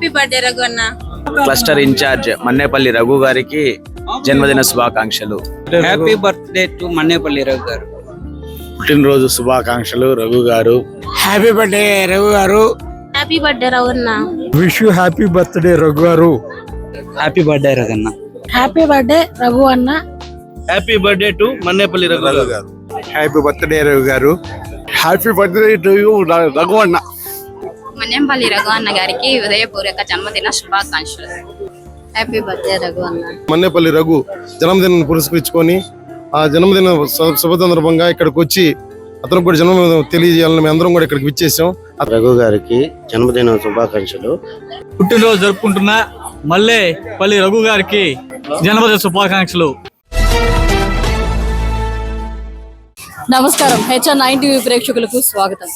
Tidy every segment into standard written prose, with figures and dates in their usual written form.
Happy birthday Raghu అన్న. Cluster incharge Mannepalli Raghu గారికి జన్మదిన శుభాకాంక్షలు. Happy birthday to Mannepalli Raghu గారు. పుట్టినరోజు శుభాకాంక్షలు రఘు గారు. హ్యాపీ బర్త్డే రఘు గారు. హ్యాపీ బర్త్డే రఘు అన్న. Wish you happy birthday Raghu గారు. హ్యాపీ బర్త్డే రఘు అన్న. హ్యాపీ బర్త్డే రఘు అన్న. Happy birthday to Mannepalli Raghu గారు. హ్యాపీ బర్త్డే రఘు గారు. Happy birthday to you Raghu అన్న. మన్నేపల్లి రఘు అన్న గారికి హృదయపూర్వక జన్మదిన శుభాకాంక్షలు. హ్యాపీ బర్త్డే రఘు అన్న. మన్నేపల్లి రఘు జన్మదినం పురస్కరించుకొని ఆ జన్మదిన శుభ సందర్భంగా ఇక్కడికి వచ్చి అతనికి కూడా జన్మదినం తెలియజేయాలని మేము అందరం కూడా ఇక్కడికి విచ్చేసాం. రఘు గారికి జన్మదిన శుభాకాంక్షలు. పుట్టినరోజు జరుపుకుంటున్న మల్లేపల్లి రఘు గారికి జన్మదిన శుభాకాంక్షలు. నమస్కారం. HR9 టీవీ ప్రేక్షకులకు స్వాగతం.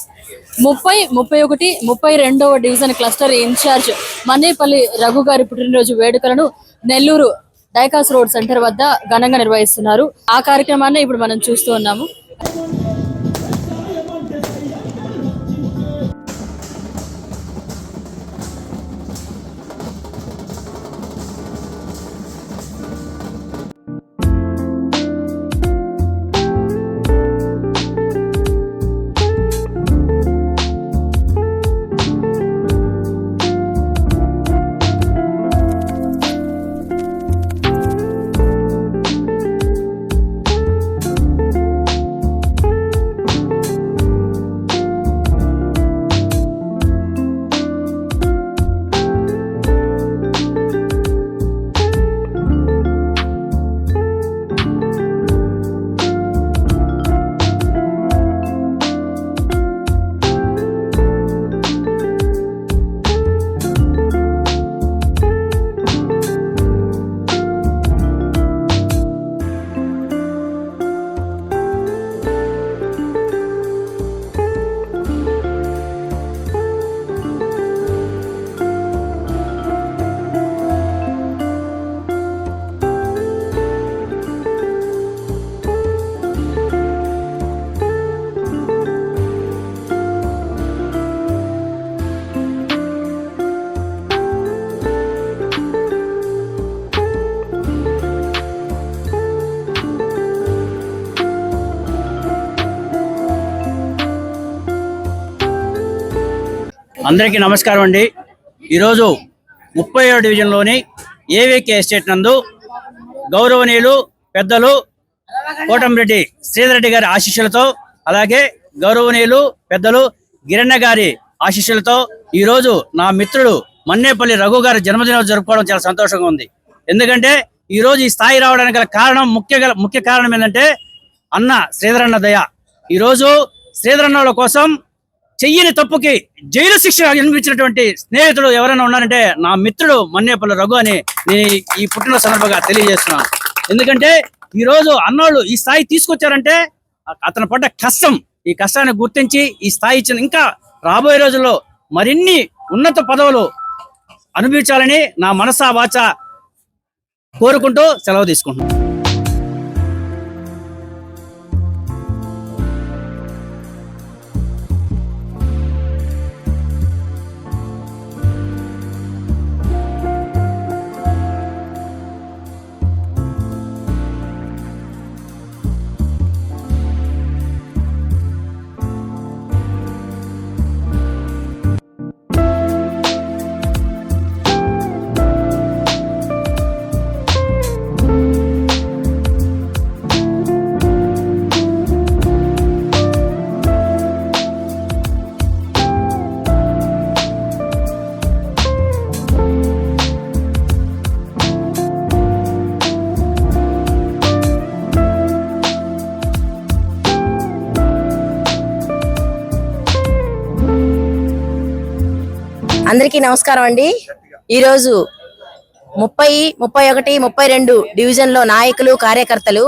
30, 31, 32వ division cluster incharge Mannepalli Raghu గారి పుట్టినరోజు వేడుకలను నెల్లూరు డైకాస్ రోడ్ సెంటర్ వద్ద ఘనంగా నిర్వహిస్తున్నారు. ఆ కార్యక్రమాన్ని ఇప్పుడు మనం చూస్తూ ఉన్నాము. అందరికీ నమస్కారం అండి. ఈరోజు 37వ డివిజన్లోని ఏవికే ఎస్టేట్ నందు గౌరవనీయులు పెద్దలు కోటంరెడ్డి శ్రీధర్ రెడ్డి గారి ఆశీస్సులతో, అలాగే గౌరవనీయులు పెద్దలు గిరణ్య గారి ఆశీస్సులతో ఈరోజు నా మిత్రుడు మన్నేపల్లి రఘు గారి జన్మదినం జరుపుకోవడం చాలా సంతోషంగా ఉంది. ఎందుకంటే ఈరోజు ఈ స్థాయి రావడానికి గల కారణం ముఖ్య కారణం ఏంటంటే అన్న శ్రీధరన్న దయ. ఈరోజు శ్రీధరన్నల కోసం చెయ్యని తప్పుకి జైలు శిక్ష అనిపించినటువంటి స్నేహితుడు ఎవరైనా ఉన్నారంటే నా మిత్రుడు మన్నేపల్లి రఘు అని నేను ఈ పుట్టిన సందర్భంగా తెలియజేస్తున్నాను. ఎందుకంటే ఈరోజు అన్నోళ్ళు ఈ స్థాయి తీసుకొచ్చారంటే అతను పడ్డ కష్టం, ఈ కష్టాన్ని గుర్తించి ఈ స్థాయి ఇచ్చిన, ఇంకా రాబోయే రోజుల్లో మరిన్ని ఉన్నత పదవులు అనుభవించాలని నా మనసా వాచ కోరుకుంటూ సెలవు తీసుకుంటున్నాను. అందరికీ నమస్కారం అండి. ఈరోజు 30, 31, 32 డివిజన్లో నాయకులు కార్యకర్తలు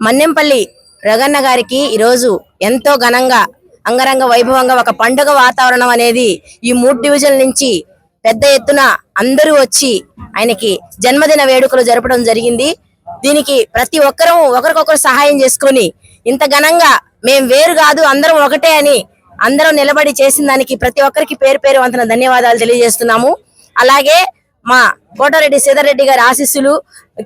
మన్నెంపల్లి రఘన్న గారికి ఈరోజు ఎంతో ఘనంగా అంగరంగ వైభవంగా ఒక పండుగ వాతావరణం అనేది ఈ 3 డివిజన్ల నుంచి పెద్ద ఎత్తున అందరూ వచ్చి ఆయనకి జన్మదిన వేడుకలు జరపడం జరిగింది. దీనికి ప్రతి ఒక్కరూ ఒకరికొకరు సహాయం చేసుకొని ఇంత ఘనంగా మేము వేరు కాదు అందరం ఒకటే అని అందరం నిలబడి చేసిన దానికి ప్రతి ఒక్కరికి పేరు పేరు వంతన ధన్యవాదాలు తెలియజేస్తున్నాము. అలాగే మా కోటారెడ్డి శ్రీధర్ గారి ఆశీస్సులు,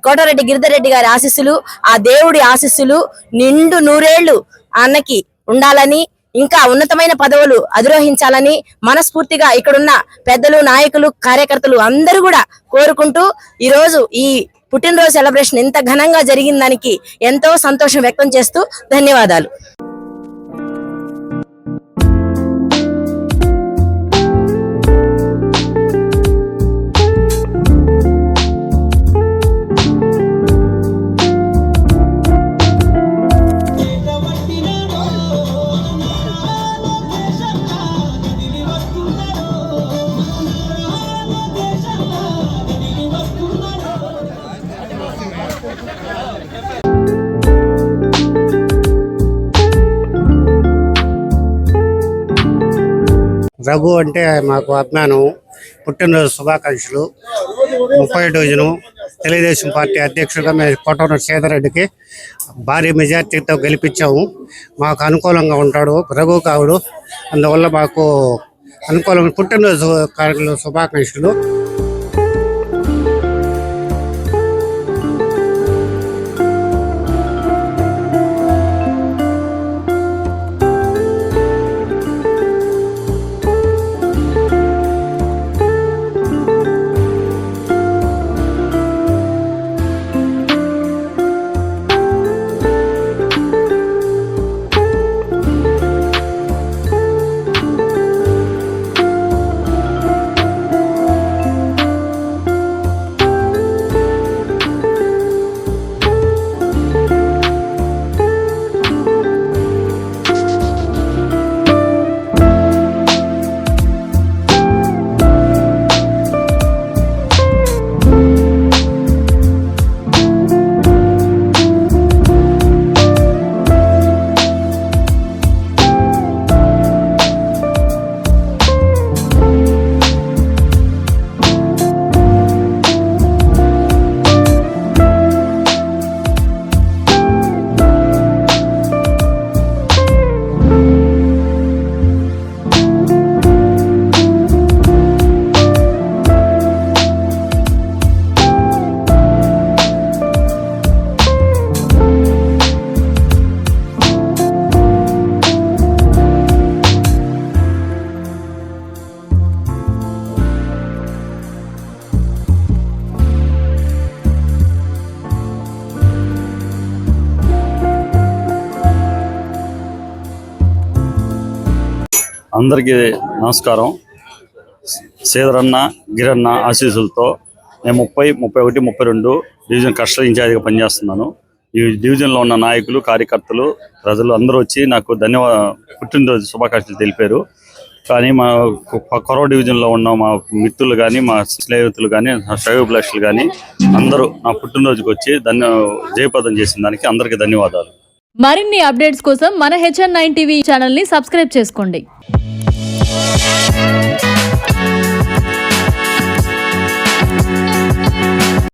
కోటారెడ్డి గిరిధర్ రెడ్డి గారి ఆశీస్సులు, ఆ దేవుడి ఆశీస్సులు నిండు నూరేళ్లు అన్నకి ఉండాలని, ఇంకా ఉన్నతమైన పదవులు అధిరోహించాలని మనస్ఫూర్తిగా ఇక్కడున్న పెద్దలు, నాయకులు, కార్యకర్తలు అందరూ కూడా కోరుకుంటూ ఈ రోజు ఈ పుట్టినరోజు సెలబ్రేషన్ ఇంత ఘనంగా జరిగిన దానికి ఎంతో సంతోషం వ్యక్తం చేస్తూ ధన్యవాదాలు. రఘు అంటే మాకు అభిమానం. పుట్టినరోజు శుభాకాంక్షలు. 30 డివిజను తెలుగుదేశం పార్టీ అధ్యక్షుడిగా మేము కోటరెడ్డి శ్రీధర్ రెడ్డికి భారీ మెజార్టీతో గెలిపించాము. మాకు అనుకూలంగా ఉంటాడు రఘు కావుడు. అందువల్ల మాకు అనుకూలంగా పుట్టినరోజు కార్యక్రమం శుభాకాంక్షలు. అందరికీ నమస్కారం. శ్రీధరన్న గిరన్న ఆశీస్సులతో నేను 30, 31, 32 డివిజన్ కస్టడీ ఇన్ఛార్జిగా పనిచేస్తున్నాను. ఈ డివిజన్లో ఉన్న నాయకులు, కార్యకర్తలు, ప్రజలు అందరూ వచ్చి నాకు పుట్టినరోజు శుభాకాంక్షలు తెలిపారు. కానీ మా కొరవ డివిజన్లో ఉన్న మా మిత్రులు కానీ, మా స్నేహితులు కానీ, శ్రేయోభిలాషులు కానీ అందరూ నా పుట్టినరోజుకి వచ్చి జయప్రదం చేసిన దానికి అందరికీ ధన్యవాదాలు. మరిన్ని అప్డేట్స్ కోసం మన HN9 టీవీ ఛానల్ ని సబ్స్క్రైబ్ చేసుకోండి.